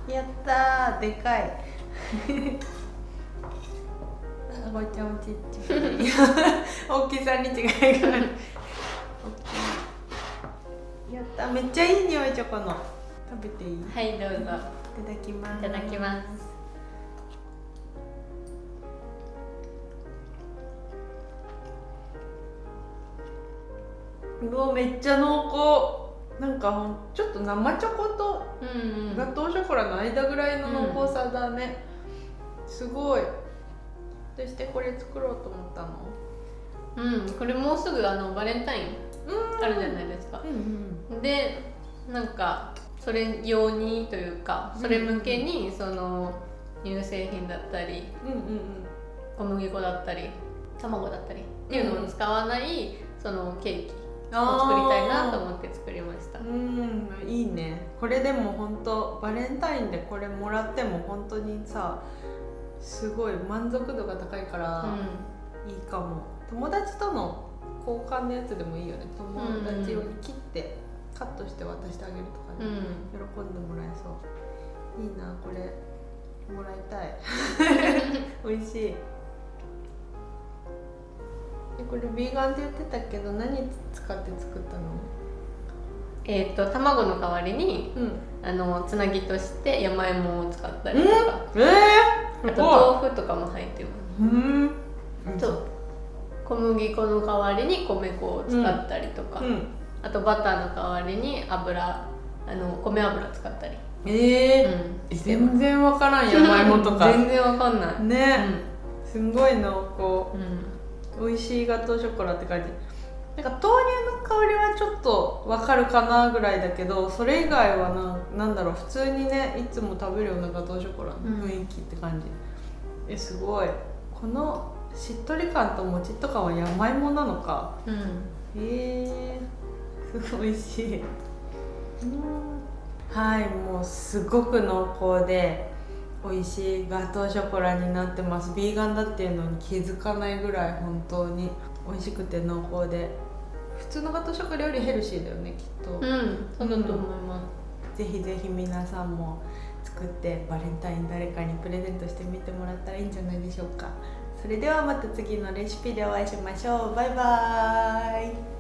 やったー、でかいごちゃんちっちゃい大きさに違いがあるやった、めっちゃいい匂い、チョコの。食べていい？はい、どうぞ。いただきます。いただきます。うわ、めっちゃ濃厚。なんかちょっと生チョコとガトーショコラの間ぐらいの濃厚さだね、すごい。どうしてこれ作ろうと思ったの？これもうすぐバレンタインあるじゃないですか。で、なんかそれ用にというか、それ向けにその乳製品だったり、小麦粉だったり卵だったりっていうのを使わないそのケーキを作りたいなと思って作りました。いいね。これでも本当バレンタインでこれもらっても本当にさ、すごい満足度が高いからいいかも。友達との交換のやつでもいいよね。友達用に切ってカットして渡してあげるとかね、喜んでもらえそう。いいな、これもらいたい美味しい。これビーガンって言ってたけど、何使って作ったの？卵の代わりに、つなぎとして山芋を使ったりとか、あと豆腐とかも入ってます。小麦粉の代わりに米粉を使ったりとか、あとバターの代わりに米油使ったり。全然わからん、山芋とか全然わかんないね。すんごい濃厚、美味しいガトーショコラって感じ。なんか豆乳の香りはちょっとわかるかなぐらいだけど、それ以外はなんだろう、普通にね、いつも食べるようなガトーショコラの雰囲気って感じ。すごい。このしっとり感ともちっと感は山芋なのか。すごい美味しい。はい、もうすごく濃厚で美味しいガトーショコラになってます。ビーガンだっていうのに気づかないぐらい本当に美味しくて濃厚で、普通のガトーショコラよりヘルシーだよね、きっと。そうだと思います。ぜひぜひ皆さんも作ってバレンタイン誰かにプレゼントしてみてもらったらいいんじゃないでしょうか。それではまた次のレシピでお会いしましょう。バイバーイ。